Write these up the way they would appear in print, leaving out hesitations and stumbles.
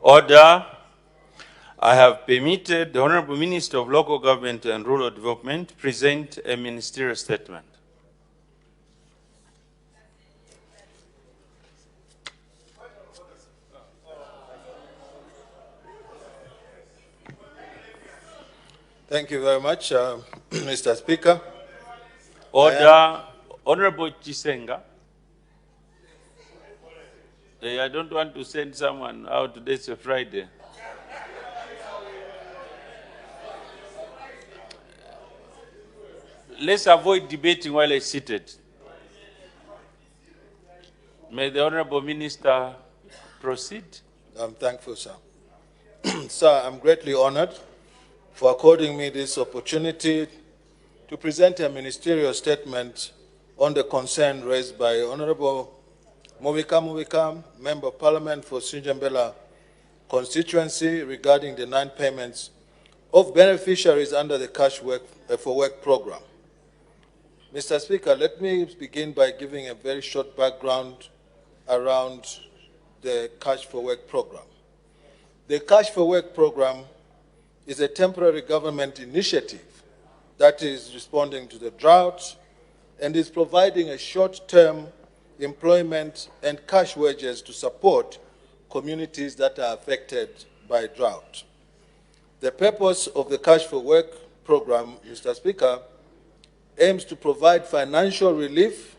Order. I have permitted the Honorable Minister of Local Government and Rural Development present a ministerial statement. Thank you very much, Mr. Speaker. Order. Honorable Chisenga. I don't want to send someone out. Today's a Friday. Let's avoid debating while I'm seated. May the Honorable Minister proceed. I'm thankful, sir. Sir, I'm greatly honored for according me this opportunity to present a ministerial statement on the concern raised by Honorable Mubika, Member of Parliament for Sinjambela constituency regarding the non-payments of beneficiaries under the Cash for Work program. Mr. Speaker, let me begin by giving a very short background around the Cash for Work program. The Cash for Work program is a temporary government initiative that is responding to the drought and is providing a short-term employment and cash wages to support communities that are affected by drought. The purpose of the Cash for Work program, Mr. Speaker, aims to provide financial relief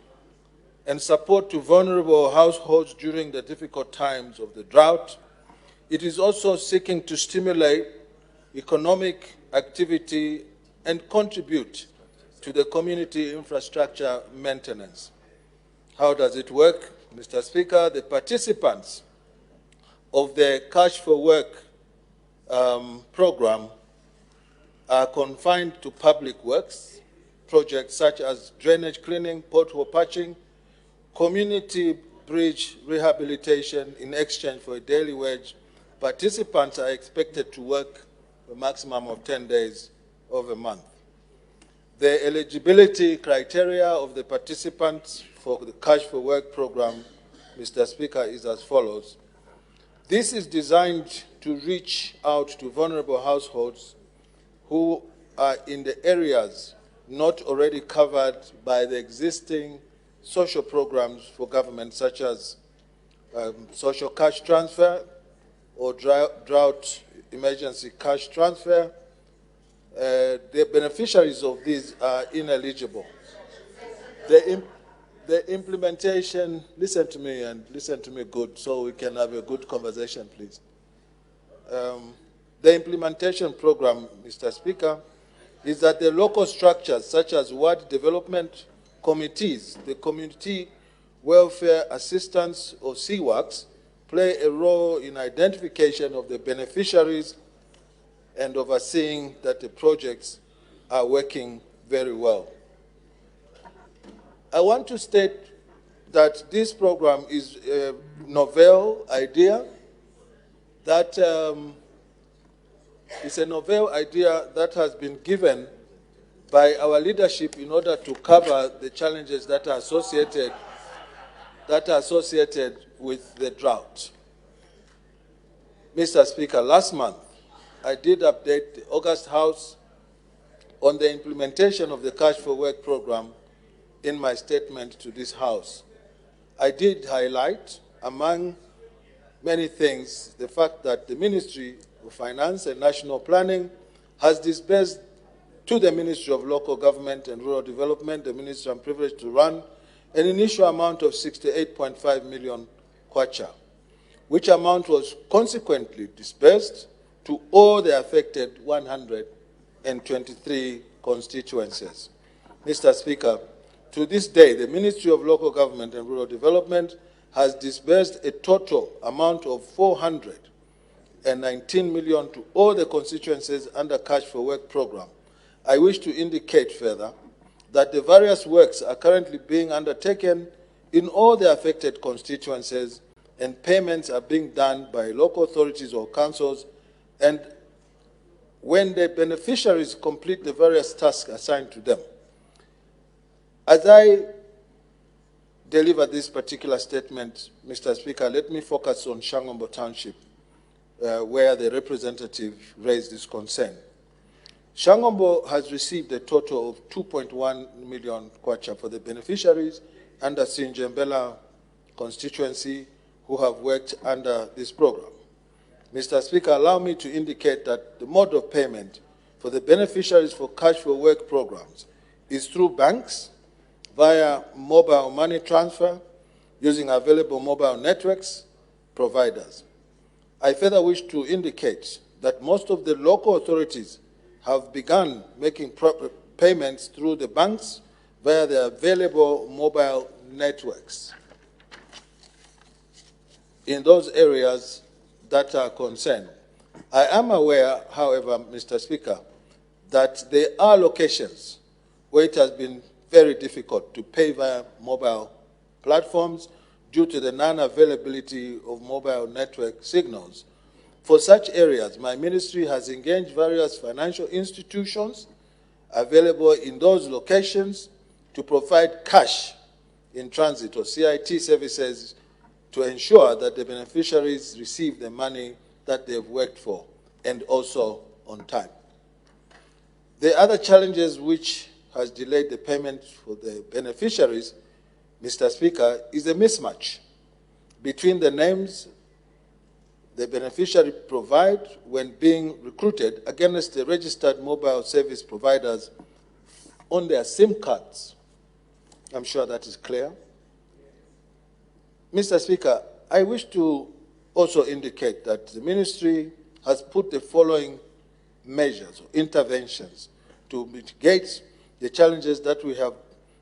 and support to vulnerable households during the difficult times of the drought. It is also seeking to stimulate economic activity and contribute to the community infrastructure maintenance. How does it work? Mr. Speaker, the participants of the Cash for Work program are confined to public works, projects such as drainage cleaning, pothole patching, community bridge rehabilitation in exchange for a daily wage. Participants are expected to work a maximum of 10 days of a month. The eligibility criteria of the participants for the Cash for Work program, Mr. Speaker, is as follows. This is designed to reach out to vulnerable households who are in the areas not already covered by the existing social programs for government, such as social cash transfer or drought emergency cash transfer. The beneficiaries of these are ineligible. The implementation, listen to me and listen to me good so we can have a good conversation, please. The implementation program, Mr. Speaker, is that the local structures such as ward development committees, the Community Welfare Assistance or CWACs, play a role in identification of the beneficiaries and overseeing that the projects are working very well. I want to state that this program is a novel idea that it's a novel idea that has been given by our leadership in order to cover the challenges that are associated with the drought. Mr. Speaker, last month I did update the August House on the implementation of the Cash for Work program in my statement to this House. I did highlight, among many things, the fact that the Ministry of Finance and National Planning has disbursed to the Ministry of Local Government and Rural Development, the ministry I'm privileged to run, an initial amount of 68.5 million kwacha, which amount was consequently disbursed to all the affected 123 constituencies. Mr. Speaker, to this day, the Ministry of Local Government and Rural Development has disbursed a total amount of 419 million to all the constituencies under Cash for Work program. I wish to indicate further that the various works are currently being undertaken in all the affected constituencies and payments are being done by local authorities or councils, and when the beneficiaries complete the various tasks assigned to them. As I deliver this particular statement, Mr. Speaker, let me focus on Shangombo Township where the representative raised this concern. Nkombo has received a total of 2.1 million kwacha for the beneficiaries under Sinjembela constituency who have worked under this program. Mr. Speaker, allow me to indicate that the mode of payment for the beneficiaries for cash for work programs is through banks, via mobile money transfer, using available mobile networks providers. I further wish to indicate that most of the local authorities have begun making payments through the banks via the available mobile networks in those areas that are concerned. I am aware, however, Mr. Speaker, that there are locations where it has been very difficult to pay via mobile platforms due to the non-availability of mobile network signals. For such areas, my ministry has engaged various financial institutions available in those locations to provide cash in transit or CIT services to ensure that the beneficiaries receive the money that they've worked for and also on time. The other challenges which has delayed the payment for the beneficiaries, Mr. Speaker, is a mismatch between the names the beneficiary provide when being recruited against the registered mobile service providers on their SIM cards. I'm sure that is clear. Mr. Speaker, I wish to also indicate that the ministry has put the following measures or interventions to mitigate the challenges that we have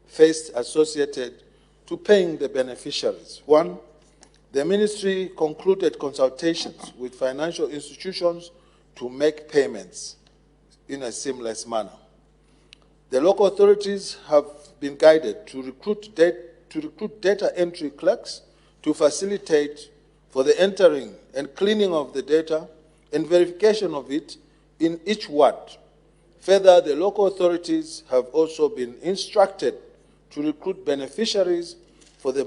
faced associated to paying the beneficiaries. One, the ministry concluded consultations with financial institutions to make payments in a seamless manner. The local authorities have been guided to recruit data entry clerks to facilitate for the entering and cleaning of the data and verification of it in each ward. Further, the local authorities have also been instructed to recruit beneficiaries for 3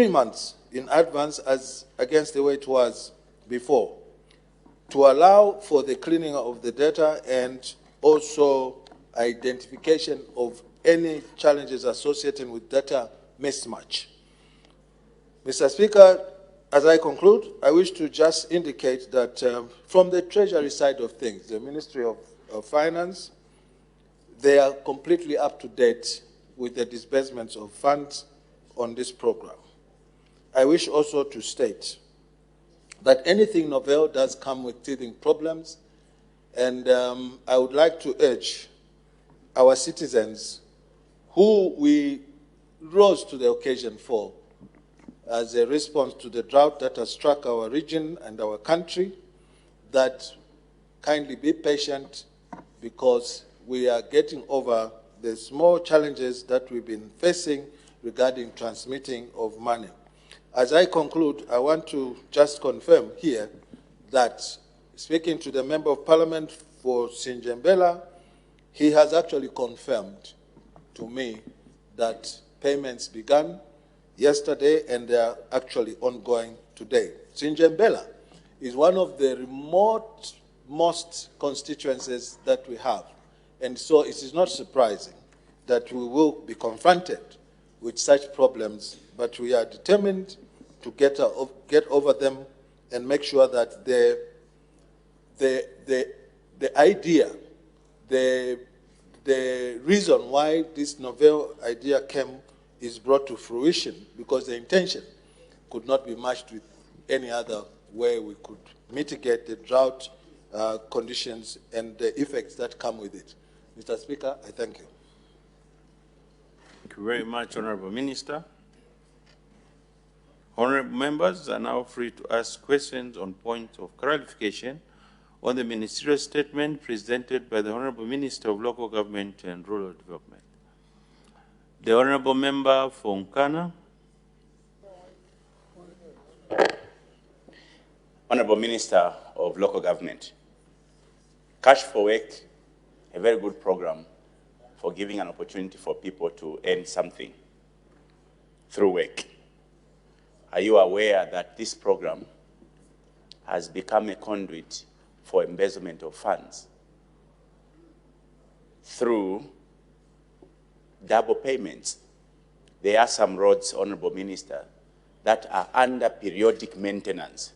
months in advance as against the way it was before, to allow for the cleaning of the data and also identification of any challenges associated with data mismatch. Mr. Speaker, as I conclude, I wish to just indicate that from the Treasury side of things, the Ministry of Finance, they are completely up to date with the disbursements of funds on this program. I wish also to state that anything novel does come with teething problems, and I would like to urge our citizens who we rose to the occasion for as a response to the drought that has struck our region and our country, that kindly be patient because we are getting over the small challenges that we've been facing regarding transmitting of money. As I conclude, I want to just confirm here that, speaking to the Member of Parliament for Sinjembela, he has actually confirmed to me that payments began yesterday and they are actually ongoing today. Sinjembela is one of the most constituencies that we have, and so it is not surprising that we will be confronted with such problems, but we are determined to get over them and make sure that the idea, the reason why this novel idea came is brought to fruition, because the intention could not be matched with any other way we could mitigate the drought conditions and the effects that come with it. Mr. Speaker, I thank you. Thank you very much, Honorable Minister. Honorable members are now free to ask questions on points of clarification on the ministerial statement presented by the Honorable Minister of Local Government and Rural Development. The Honorable Member for Nkana. Honorable Minister of Local Government, Cash for Work, a very good program for giving an opportunity for people to earn something through work. Are you aware that this program has become a conduit for embezzlement of funds through double payments. There are some roads, Honorable Minister, that are under periodic maintenance,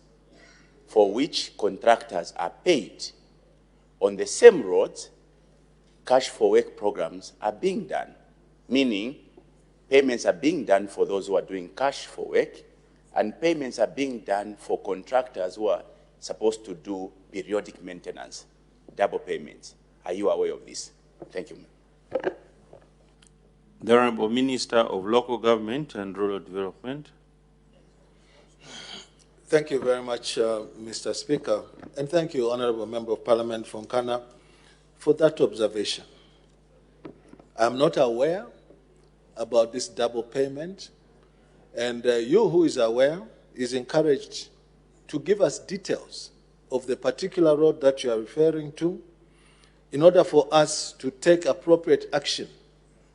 for which contractors are paid. On the same roads, cash for work programs are being done, meaning payments are being done for those who are doing cash for work, and payments are being done for contractors who are supposed to do periodic maintenance, double payments. Are you aware of this? Thank you. The Honorable Minister of Local Government and Rural Development. Thank you very much, Mr. Speaker, and thank you, Honorable Member of Parliament from Ghana, for that observation. I'm not aware about this double payment, and you who is aware is encouraged to give us details of the particular road that you are referring to in order for us to take appropriate action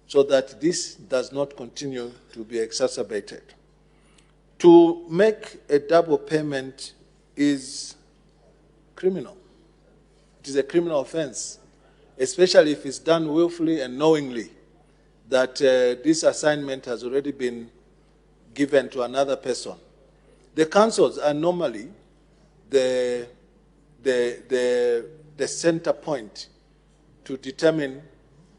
so that this does not continue to be exacerbated. To make a double payment is criminal. It is a criminal offense, especially if it's done willfully and knowingly that this assignment has already been given to another person. The councils are normally the center point to determine.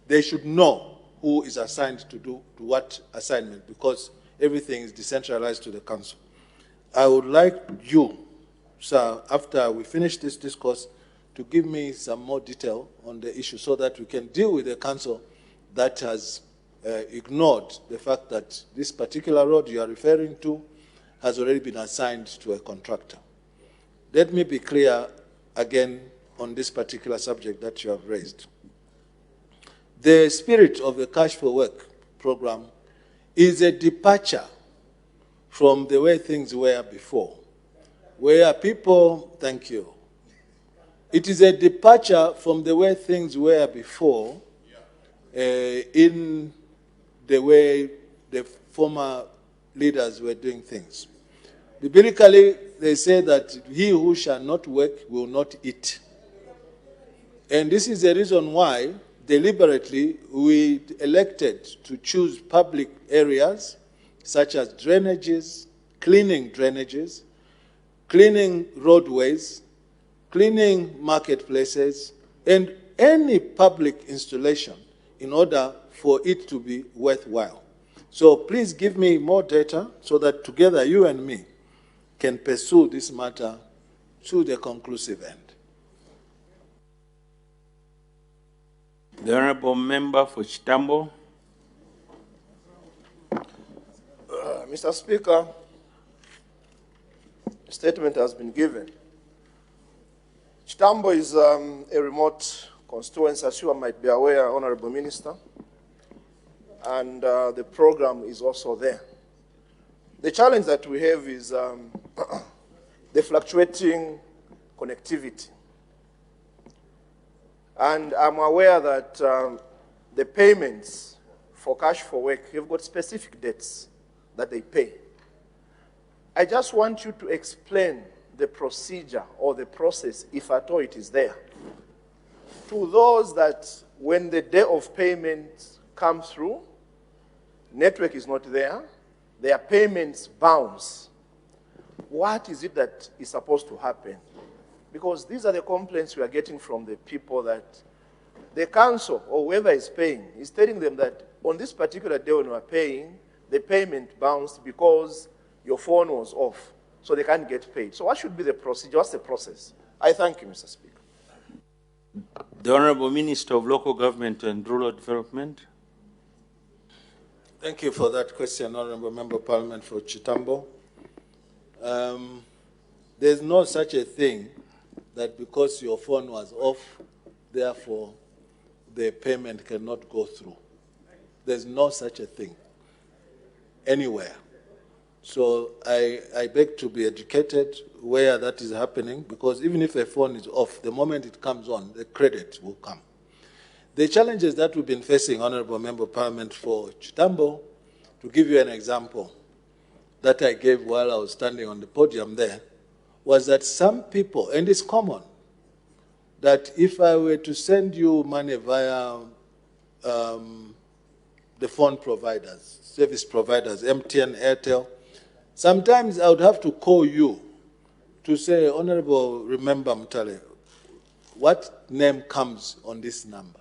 They should know who is assigned to do to what assignment, because everything is decentralized to the council. I would like you, sir, after we finish this discourse, to give me some more detail on the issue so that we can deal with the council that has ignored the fact that this particular road you are referring to has already been assigned to a contractor. Let me be clear again on this particular subject that you have raised. The spirit of the Cash for Work program is a departure from the way things were before, where people, thank you. It is a departure from the way things were before in the way the former leaders were doing things. Biblically, they say that he who shall not work will not eat. And this is the reason why, deliberately, we elected to choose public areas such as drainages, cleaning roadways, cleaning marketplaces, and any public installation in order for it to be worthwhile. So please give me more data so that together you and me can pursue this matter to the conclusive end. The Honorable Member for Chitambo. Mr. Speaker, a statement has been given. Chitambo is a remote constituency, as you might be aware, Honorable Minister, and the program is also there. The challenge that we have is the fluctuating connectivity. And I'm aware that the payments for cash for work have got specific dates that they pay. I just want you to explain the procedure or the process, if at all it is there, to those that when the day of payment comes through, network is not there, their payments bounce. What is it that is supposed to happen? Because these are the complaints we are getting from the people, that the council or whoever is paying is telling them that on this particular day when we are paying, the payment bounced because your phone was off, so they can't get paid. So what should be the procedure? What's the process? I thank you, Mr. Speaker. The Honorable Minister of Local Government and Rural Development. Thank you for that question, Honorable Member of Parliament for Chitambo. There's no such a thing that because your phone was off, therefore the payment cannot go through. There's no such a thing anywhere. So I beg to be educated where that is happening, because even if a phone is off, the moment it comes on, the credit will come. The challenges that we've been facing, Honorable Member of Parliament for Chitambo, to give you an example that I gave while I was standing on the podium there, was that some people, and it's common, that if I were to send you money via the phone providers, service providers, MTN, Airtel, sometimes I would have to call you to say, Honorable, remember Mutale, what name comes on this number?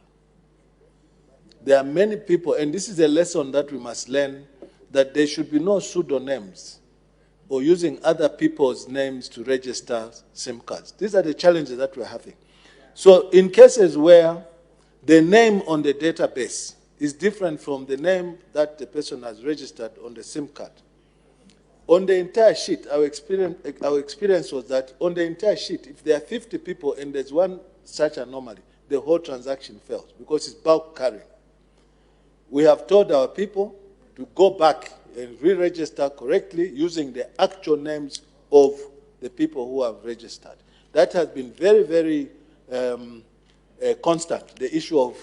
There are many people, and this is a lesson that we must learn, that there should be no pseudonyms or using other people's names to register SIM cards. These are the challenges that we're having. So in cases where the name on the database is different from the name that the person has registered on the SIM card, on the entire sheet, our experience was that on the entire sheet, if there are 50 people and there's one such anomaly, the whole transaction fails because it's bulk carrying. We have told our people to go back and re-register correctly using the actual names of the people who have registered. That has been very, very constant, the issue of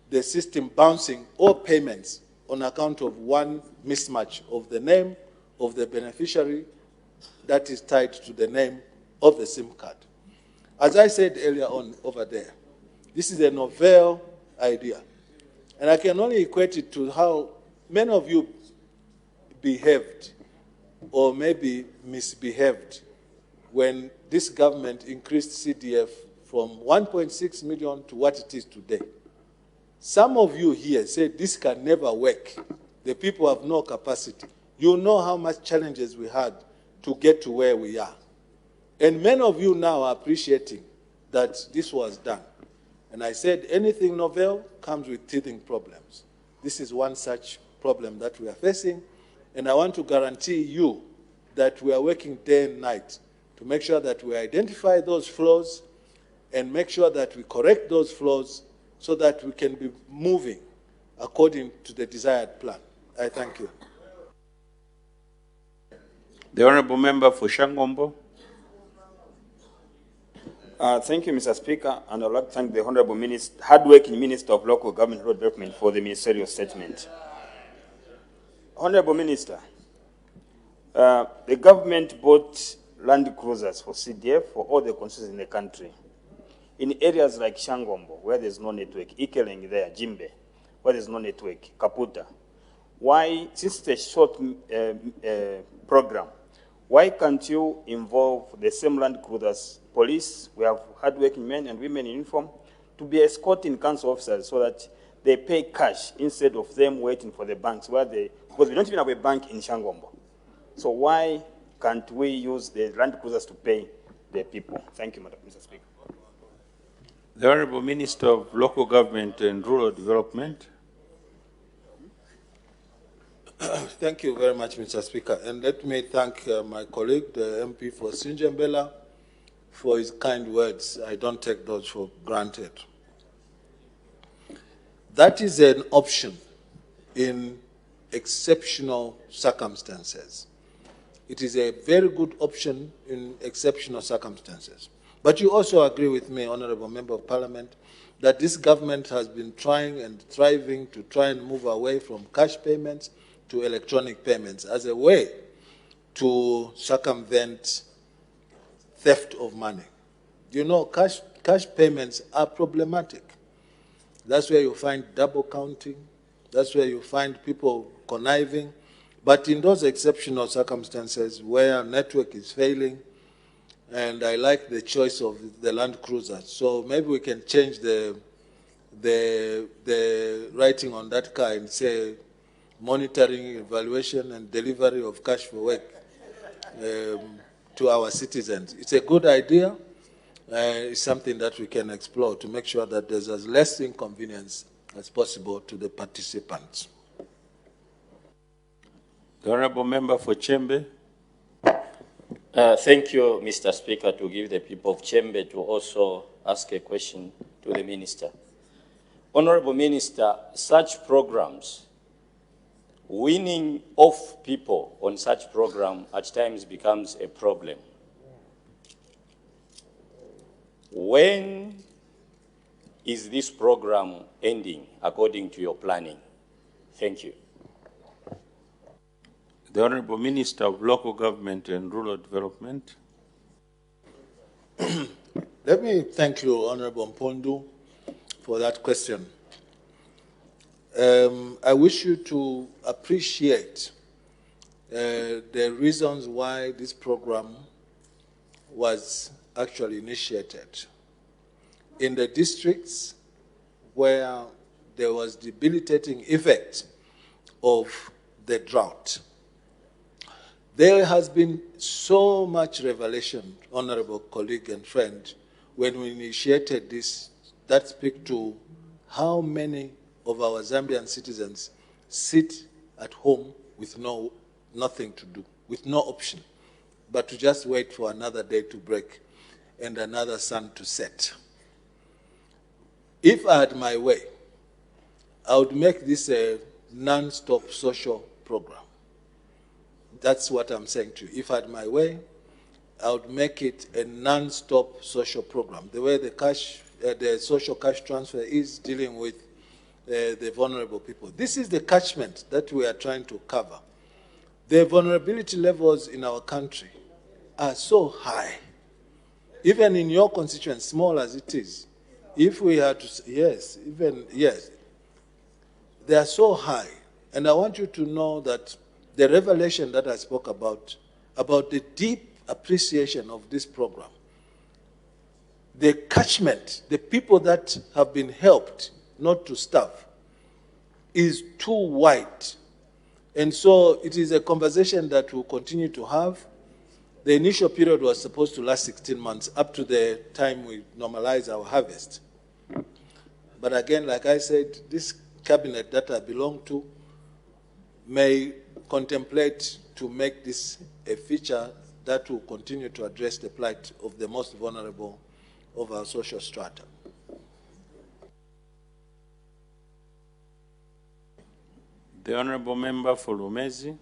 the system bouncing all payments on account of one mismatch of the name of the beneficiary that is tied to the name of the SIM card. As I said earlier on over there, this is a novel idea. And I can only equate it to how many of you behaved or maybe misbehaved when this government increased CDF from 1.6 million to what it is today. Some of you here said this can never work. The people have no capacity. You know how much challenges we had to get to where we are. And many of you now are appreciating that this was done. And I said anything novel comes with teething problems. This is one such problem that we are facing. And I want to guarantee you that we are working day and night to make sure that we identify those flaws and make sure that we correct those flaws so that we can be moving according to the desired plan. I thank you. The Honourable Member for Nkombo. Thank you, Mr. Speaker, and I'd like to thank the Honourable Minister, hardworking Minister of Local Government and Rural Development for the ministerial statement. Honourable Minister, the government bought land cruisers for CDF for all the constituencies in the country. In areas like Shangombo, where there's no network, Ikeleng there, Jimbe, where there's no network, Kaputa. Why, since it's a short program, why can't you involve the same land cruisers, police, we have hardworking men and women in uniform, to be escorting council officers so that they pay cash instead of them waiting for the banks, because we don't even have a bank in Shangombo. So why can't we use the land cruisers to pay the people? Thank you, Mr. Speaker. The Honourable Minister of Local Government and Rural Development. Thank you very much, Mr. Speaker. And let me thank my colleague, the MP for Sinjambela, for his kind words. I don't take those for granted. That is an option in exceptional circumstances. It is a very good option in exceptional circumstances. But you also agree with me, Honourable Member of Parliament, that this government has been trying and striving to try and move away from cash payments to electronic payments as a way to circumvent theft of money. You know, cash payments are problematic. That's where you find double counting. That's where you find people conniving. But in those exceptional circumstances where network is failing, and I like the choice of the Land Cruiser, so maybe we can change the writing on that car and say monitoring, evaluation, and delivery of cash for work to our citizens. It's a good idea. It's something that we can explore to make sure that there's as less inconvenience as possible to the participants. The Honourable Member for Chembe. Thank you, Mr. Speaker, to give the people of Chembe to also ask a question to the Minister. Honourable Minister, such programs, winning off people on such program at times becomes a problem. When is this program ending according to your planning? Thank you. The Honourable Minister of Local Government and Rural Development. Let me thank you, Honorable Mpondu, for that question. I wish you to appreciate the reasons why this program was actually initiated. In the districts where there was debilitating effect of the drought, there has been so much revelation, honorable colleague and friend, when we initiated this, that speak to how many of our Zambian citizens sit at home with nothing to do, with no option, but to just wait for another day to break and another sun to set. If I had my way, I would make this a non-stop social program. That's what I'm saying to you. If I had my way, I would make it a non-stop social program. The way the social cash transfer is dealing with the vulnerable people. This is the catchment that we are trying to cover. The vulnerability levels in our country are so high. Even in your constituency, small as it is, if we had to, yes, they are so high. And I want you to know that the revelation that I spoke about the deep appreciation of this program, the catchment, the people that have been helped not to starve, is too wide. And so it is a conversation that we'll continue to have. The initial period was supposed to last 16 months, up to the time we normalize our harvest. But again, like I said, this cabinet that I belong to may contemplate to make this a feature that will continue to address the plight of the most vulnerable of our social strata. The Honourable Member for Lumezi.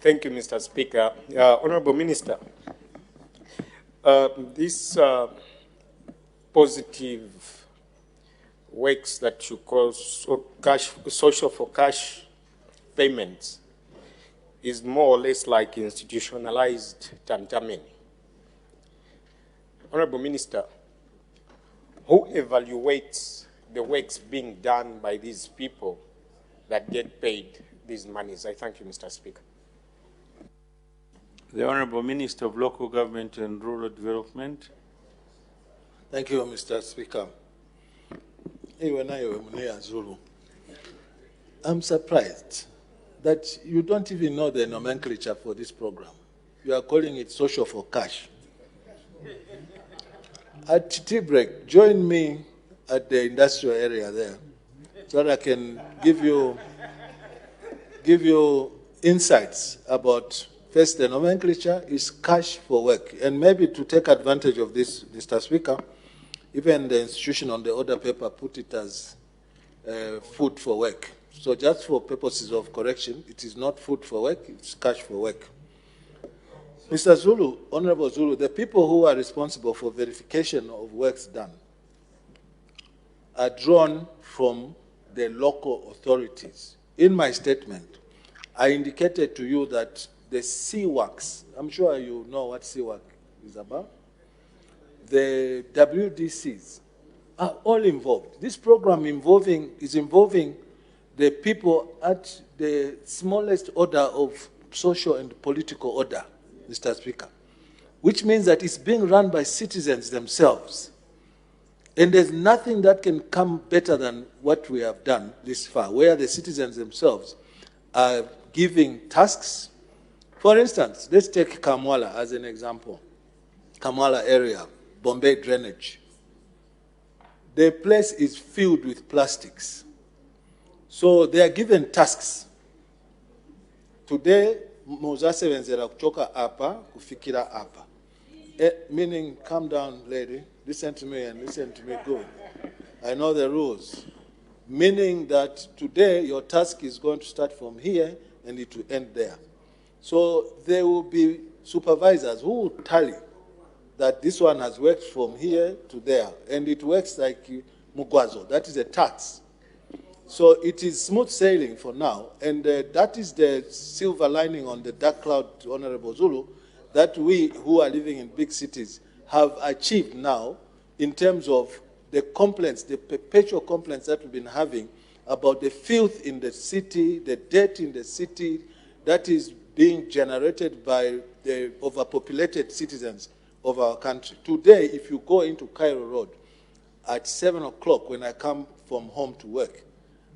Thank you, Mr. Speaker. Honourable Minister, this positive works that you call social for cash payments is more or less like institutionalized tantameni. Honourable Minister, who evaluates the works being done by these people that get paid these monies? I thank you, Mr. Speaker. The Honourable Minister of Local Government and Rural Development. Thank you, Mr. Speaker. I'm surprised that you don't even know the nomenclature for this program. You are calling it social for cash. At tea break, join me at the industrial area there so that I can give you insights about, first, the nomenclature is cash for work. And maybe to take advantage of this, Mr. Speaker, even the institution on the order paper put it as food for work. So just for purposes of correction, it is not food for work, it's cash for work. Mr. Zulu, Honorable Zulu, the people who are responsible for verification of works done are drawn from the local authorities. In my statement, I indicated to you that the CWACs, I'm sure you know what CWAC is about, the WDCs are all involved. This program is involving the people at the smallest order of social and political order, Mr. Speaker, which means that it's being run by citizens themselves. And there's nothing that can come better than what we have done this far, where the citizens themselves are giving tasks. For instance, let's take Kamwala as an example. Kamwala area, Bombay drainage. The place is filled with plastics. So they are given tasks. Today, muzasebenzera kutoka apa, kufikira apa. Meaning, calm down, lady. Listen to me and listen to me good. I know the rules. Meaning that today your task is going to start from here and it will end there. So there will be supervisors who will tally that this one has worked from here to there. And it works like Mugwazo. That is a tax. So it is smooth sailing for now. And that is the silver lining on the dark cloud, Honorable Zulu. that we who are living in big cities have achieved now in terms of the complaints, the perpetual complaints that we've been having about the filth in the city, the dirt in the city that is being generated by the overpopulated citizens of our country. Today, if you go into Cairo Road at 7 o'clock when I come from home to work,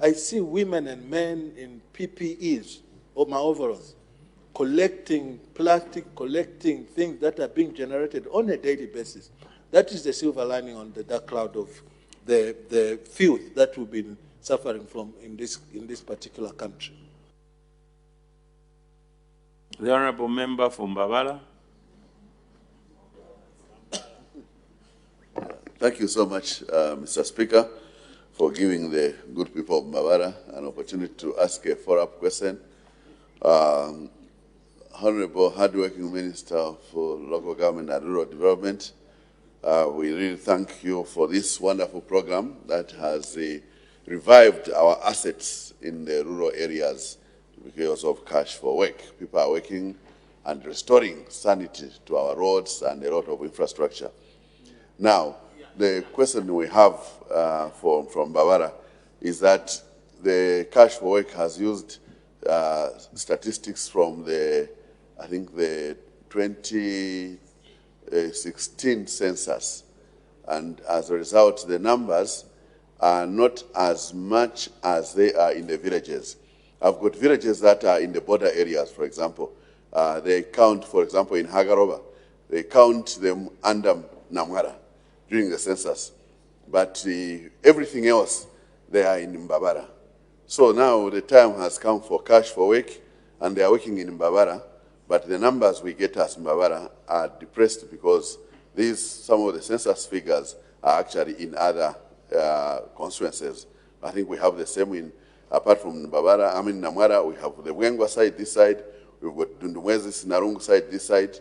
I see women and men in PPEs or my overalls collecting plastic, collecting things that are being generated on a daily basis. That is the silver lining on the dark cloud of the filth that we've been suffering from in this particular country. The Honourable Member from Mbabala. Thank you so much, Mr. Speaker, for giving the good people of Mbabala an opportunity to ask a follow-up question. Honourable hardworking Minister for Local Government and Rural Development, we really thank you for this wonderful program that has revived our assets in the rural areas because of Cash for Work. People are working and restoring sanity to our roads and a lot of infrastructure. Now, the question we have from Mbabala is that the Cash for Work has used statistics from I think the 2016 census, and as a result, the numbers are not as much as they are in the villages. I've got villages that are in the border areas, for example. They count, for example, in Hagaroba, they count them under Namwara during the census. But everything else, they are in Mbabala. So now the time has come for Cash for Work, and they are working in Mbabala, but the numbers we get as Mbabala are depressed because some of the census figures are actually in other constituencies. I think we have the same in, apart from Mbabala, Namwara, we have the Wengwa side this side, we've got Dundumwezi, Narungu side this side.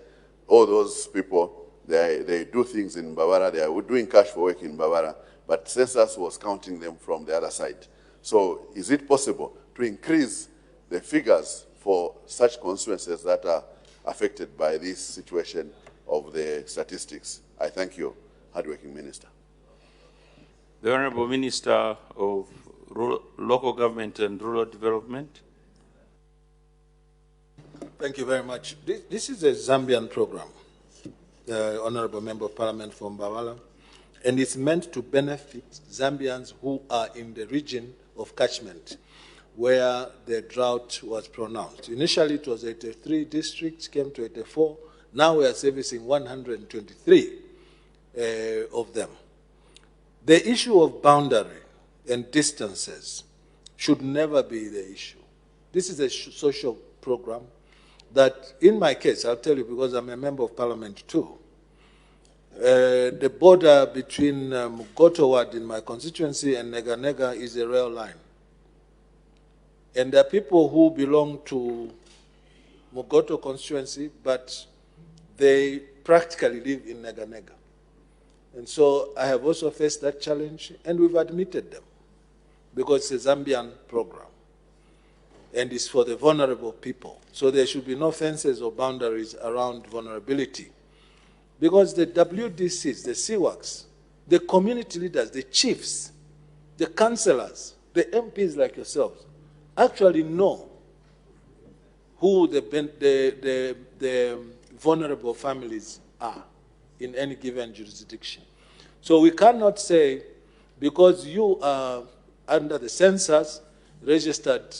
All those people, they do things in Mbabala, they are doing Cash for Work in Mbabala, but census was counting them from the other side. So is it possible to increase the figures for such constituencies that are affected by this situation of the statistics? I thank you, hardworking Minister. The Honourable Minister of Local Government and Rural Development. Thank you very much. This is a Zambian program, Honourable Member of Parliament from Mbabala, and it's meant to benefit Zambians who are in the region of catchment where the drought was pronounced. Initially, it was 83 districts, came to 84. Now we are servicing 123 of them. The issue of boundary and distances should never be the issue. This is a social program that, in my case, I'll tell you because I'm a member of Parliament too, the border between Mugoto Ward in my constituency and Nega Nega is a rail line. And there are people who belong to Mugoto constituency, but they practically live in Nega Nega. And so I have also faced that challenge, and we've admitted them because it's a Zambian program, and it's for the vulnerable people. So there should be no fences or boundaries around vulnerability. Because the WDCs, the CWACs, the community leaders, the chiefs, the councillors, the MPs like yourselves, actually know who the vulnerable families are in any given jurisdiction. So we cannot say, because you are under the census registered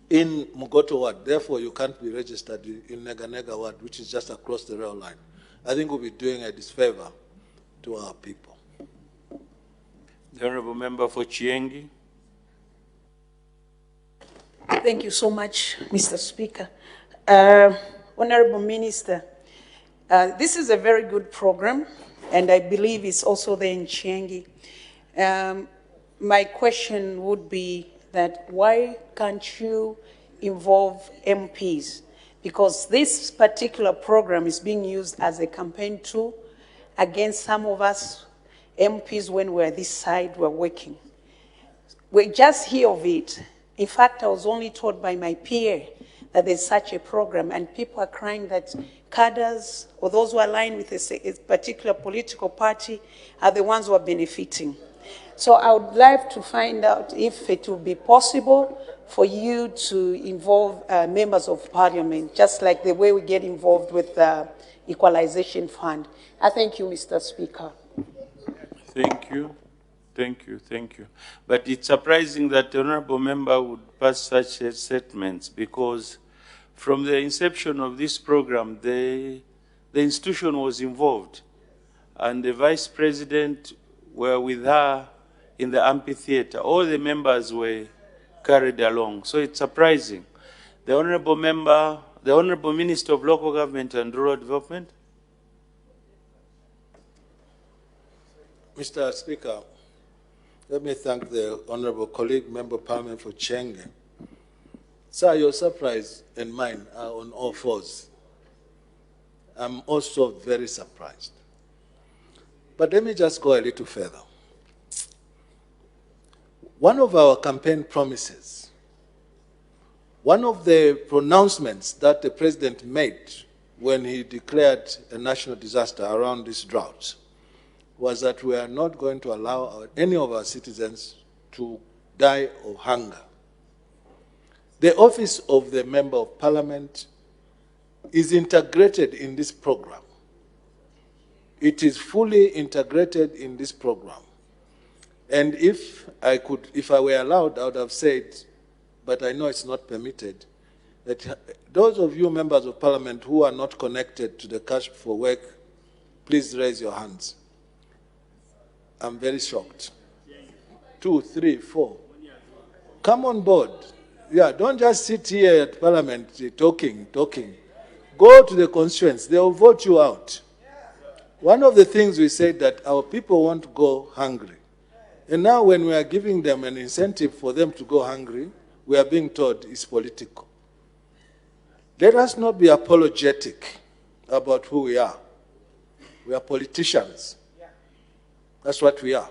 in Mugoto Ward, therefore you can't be registered in Nega Nega Ward, which is just across the rail line. I think we'll be doing a disfavor to our people. The Honourable Member for Chiengi. Thank you so much, Mr. Speaker. Honourable Minister, this is a very good program, and I believe it's also there in Chiengi. My question would be that why can't you involve MPs? Because this particular program is being used as a campaign tool against some of us MPs when we're this side, we're working. We just hear of it. In fact, I was only told by my PA that there's such a program, and people are crying that cadres or those who align with a particular political party are the ones who are benefiting. So I would like to find out if it would be possible for you to involve members of parliament, just like the way we get involved with the Equalization Fund. I thank you, Mr. Speaker. Thank you. Thank you, thank you. But it's surprising that the honorable member would pass such statements, because from the inception of this program, the institution was involved, and the vice president were with her in the amphitheater. All the members were carried along. So it's surprising. The honorable member, the honorable Minister of Local Government and Rural Development. Mr. Speaker, let me thank the honorable colleague, Member of Parliament for Chenge. Sir, your surprise and mine are on all fours. I'm also very surprised. But let me just go a little further. One of our campaign promises, one of the pronouncements that the president made when he declared a national disaster around this drought was that we are not going to allow any of our citizens to die of hunger. The office of the Member of Parliament is integrated in this program. It is fully integrated in this program. And if I were allowed, I would have said, but I know it's not permitted, that those of you members of Parliament who are not connected to the Cash for Work, please raise your hands. I'm very shocked. 2, 3, 4. Come on board. Yeah, don't just sit here at Parliament talking. Go to the constituents. They will vote you out. One of the things we said that our people won't go hungry. And now when we are giving them an incentive for them to go hungry, we are being told it's political. Let us not be apologetic about who we are. We are politicians. That's what we are.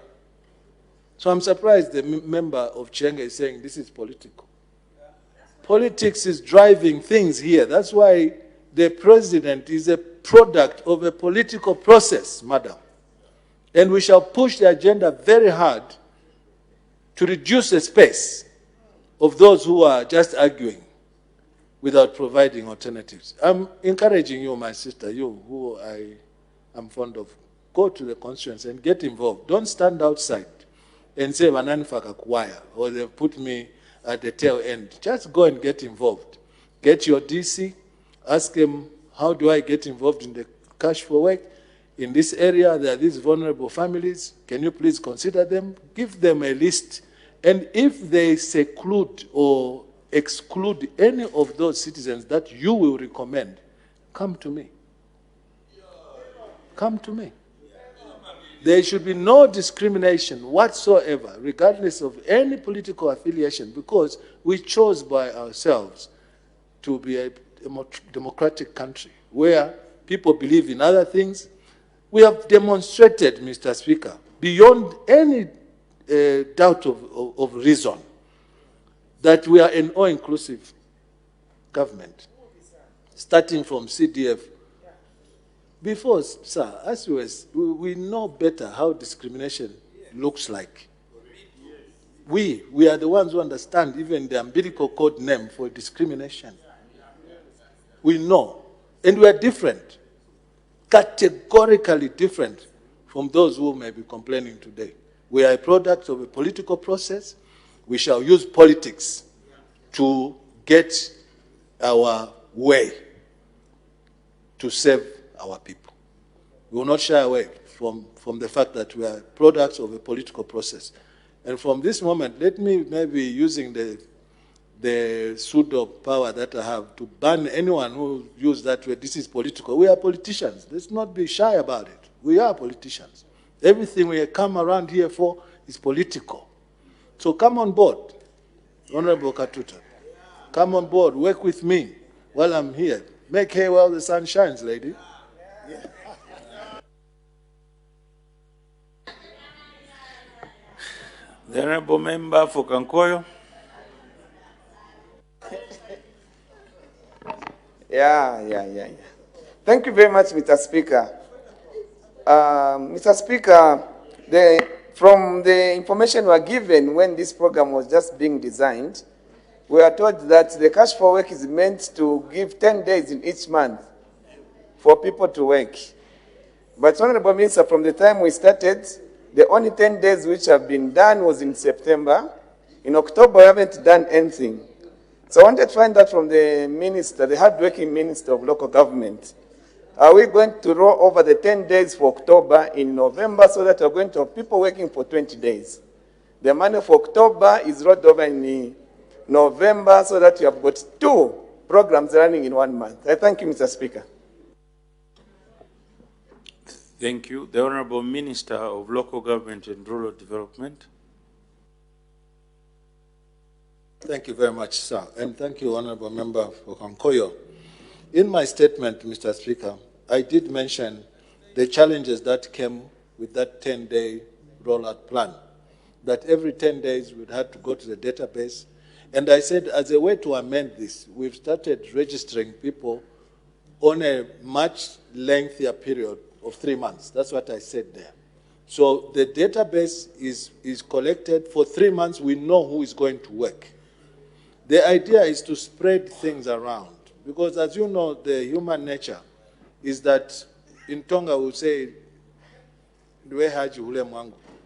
So I'm surprised the member of Chenge is saying this is political. Politics is driving things here. That's why the president is a product of a political process, madam. And we shall push the agenda very hard to reduce the space of those who are just arguing without providing alternatives. I'm encouraging you, my sister, you who I am fond of, go to the constituents and get involved. Don't stand outside and say, "Banani faka kuwaya," or they put me at the tail end. Just go and get involved. Get your DC, ask him, how do I get involved in the Cash for Work? In this area, there are these vulnerable families. Can you please consider them? Give them a list. And if they seclude or exclude any of those citizens that you will recommend, come to me. Come to me. There should be no discrimination whatsoever, regardless of any political affiliation, because we chose by ourselves to be a democratic country where people believe in other things. We have demonstrated, Mr. Speaker, beyond any doubt of reason, that we are an all-inclusive government, starting from CDF. Before, sir, as we know better how discrimination looks like. We are the ones who understand even the umbilical code name for discrimination. We know, and we are different. Categorically different from those who may be complaining today. We are a product of a political process. We shall use politics to get our way to save our people. We will not shy away from the fact that we are products of a political process. And from this moment, let me maybe using the pseudo power that I have to ban anyone who use that word. This is political. We are politicians. Let's not be shy about it. We are politicians. Everything we come around here for is political. So come on board, Honorable Katuta. Come on board. Work with me while I'm here. Make hay while the sun shines, lady. The Honorable Member for Kankoyo. Yeah. Thank you very much, Mr. Speaker. Mr. Speaker, from the information we were given when this program was just being designed, we are told that the cash for work is meant to give 10 days in each month for people to work. But, Honorable Minister, from the time we started, the only 10 days which have been done was in September. In October, we haven't done anything. So I wanted to find out from the minister, the hard-working minister of local government, are we going to roll over the 10 days for October in November so that we're going to have people working for 20 days? The money for October is rolled over in November so that you have got 2 programs running in 1 month. I thank you, Mr. Speaker. Thank you. The Honorable Minister of Local Government and Rural Development. Thank you very much, sir. And thank you, Honorable Member for Kankoyo. In my statement, Mr. Speaker, I did mention the challenges that came with that 10-day rollout plan, that every 10 days we'd have to go to the database. And I said, as a way to amend this, we've started registering people on a much lengthier period of 3 months. That's what I said there. So the database is collected for 3 months. We know who is going to work. The idea is to spread things around, because as you know, the human nature is that in Tonga we'll say,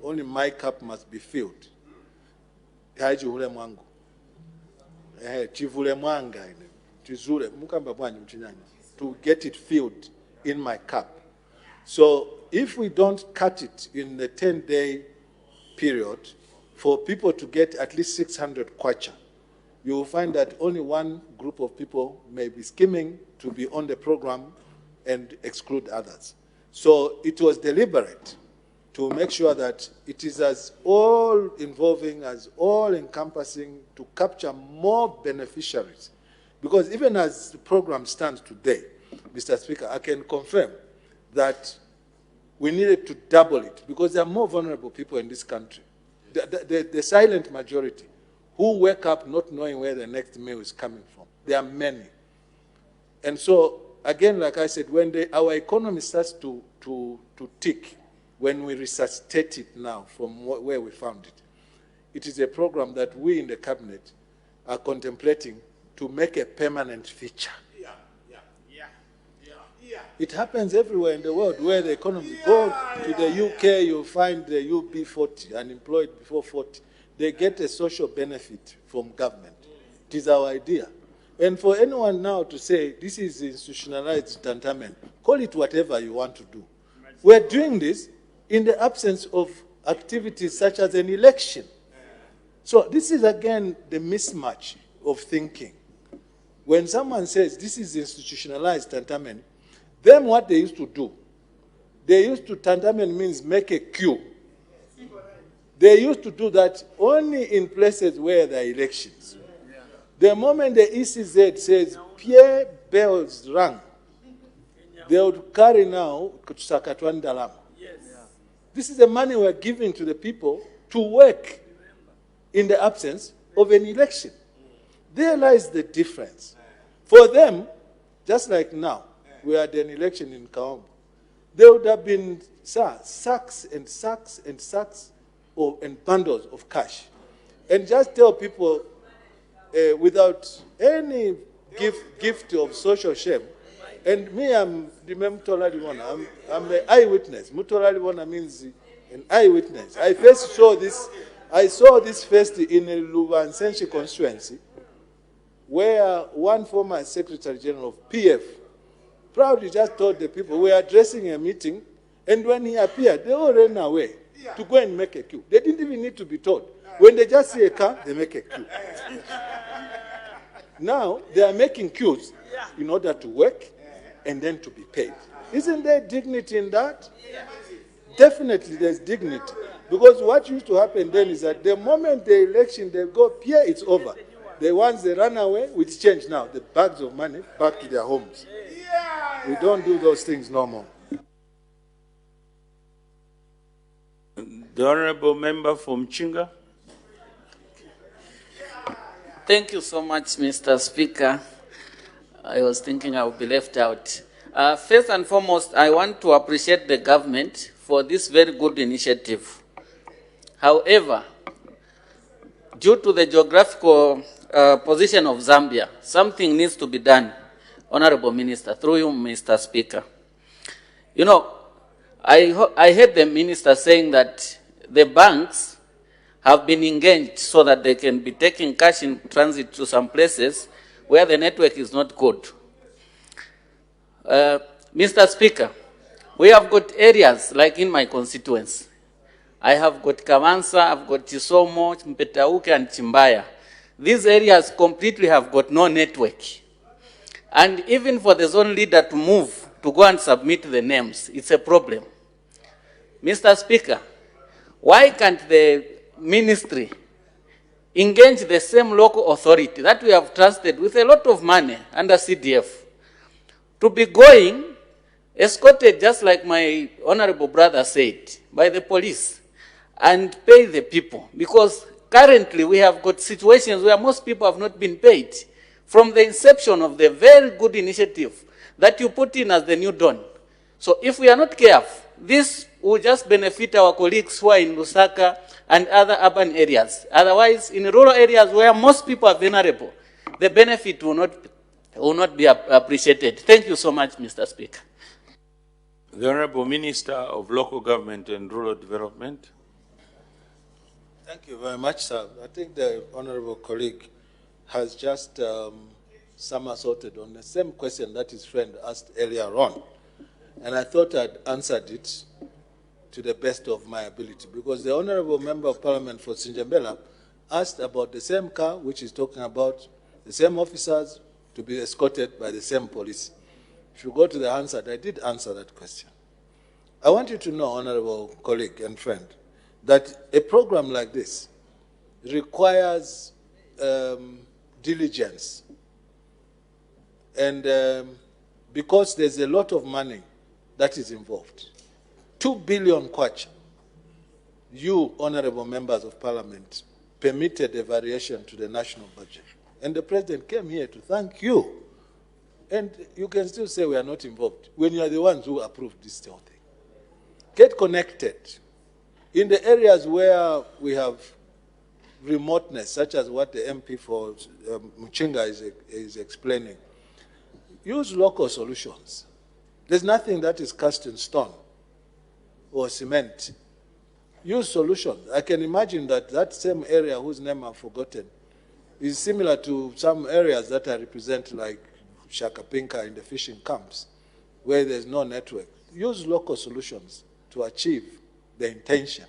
only my cup must be filled. To get it filled in my cup. So if we don't cut it in the 10-day period for people to get at least 600 kwacha, you will find that only one group of people may be scheming to be on the program and exclude others. So it was deliberate to make sure that it is as all-involving, as all-encompassing to capture more beneficiaries. Because even as the program stands today, Mr. Speaker, I can confirm that we needed to double it because there are more vulnerable people in this country. The silent majority who wake up not knowing where the next meal is coming from. There are many. And so, again, like I said, when our economy starts to tick, when we resuscitate it now from where we found it, it is a program that we in the cabinet are contemplating to make a permanent feature. It happens everywhere in the world where the economy, go to the UK, you'll find the UB40, unemployed before 40. They get a social benefit from government. It is our idea. And for anyone now to say this is institutionalized tantamen, call it whatever you want to do. We're doing this in the absence of activities such as an election. So this is, again, the mismatch of thinking. When someone says this is institutionalized tantamen, then what they used to do, they used to, tantamen means make a queue. They used to do that only in places where there are elections. The moment the ECZ says, Pierre bells rang, they would carry now Sakatwan Dalam. This is the money we're giving to the people to work in the absence of an election. There lies the difference. For them, just like now, we had an election in Kaombo, there would have been sacks and sacks and sacks and bundles of cash. And just tell people without any gift of social shame, and me, I'm the Mutolaliwana. I'm an eyewitness. Mutolaliwana means an eyewitness. I first saw this. I saw this first in a Lubansenshi constituency, where one former Secretary General of PF proudly just told the people, we are addressing a meeting, and when he appeared, they all ran away to go and make a queue. They didn't even need to be told. When they just see a car, they make a queue. Now, they are making queues in order to work and then to be paid. Isn't there dignity in that? Definitely there's dignity. Because what used to happen then is that the moment the election, they go, here it's over. The ones they run away, with change now, the bags of money back to their homes. We don't do those things no more. The Honorable Member from Chinga. Thank you so much, Mr. Speaker. I was thinking I would be left out. First and foremost, I want to appreciate the government for this very good initiative. However, due to the geographical position of Zambia, something needs to be done, Honorable Minister, through you, Mr. Speaker. You know, I heard the minister saying that the banks have been engaged so that they can be taking cash in transit to some places where the network is not good. Mr. Speaker, we have got areas like in my constituency. I have got Kavansa, I've got Chisomo, Mpetauke, and Chimbaya. These areas completely have got no network. And even for the zone leader to move to go and submit the names, it's a problem. Mr. Speaker, why can't the ministry engage the same local authority that we have trusted with a lot of money under CDF to be going, escorted, just like my honorable brother said, by the police, and pay the people? Because currently we have got situations where most people have not been paid from the inception of the very good initiative that you put in as the new dawn. So if we are not careful, this will just benefit our colleagues who are in Lusaka and other urban areas. Otherwise, in rural areas where most people are vulnerable, the benefit will not be appreciated. Thank you so much, Mr. Speaker. The Honorable Minister of Local Government and Rural Development. Thank you very much, sir. I think the honorable colleague has just somersaulted on the same question that his friend asked earlier on. And I thought I'd answered it to the best of my ability, because the Honorable Member of Parliament for Sinjambela asked about the same car, which is talking about the same officers to be escorted by the same police. If you go to the answer, I did answer that question. I want you to know, honorable colleague and friend, that a program like this requires diligence. And because there's a lot of money that is involved. 2 billion kwacha. You, honorable members of parliament, permitted a variation to the national budget. And the president came here to thank you. And you can still say we are not involved when you are the ones who approved this whole thing. Get connected. In the areas where we have remoteness, such as what the MP for Muchinga is explaining, use local solutions. There's nothing that is cast in stone or cement. Use solutions. I can imagine that that same area whose name I've forgotten is similar to some areas that I represent, like Shakapinka in the fishing camps, where there's no network. Use local solutions to achieve the intention.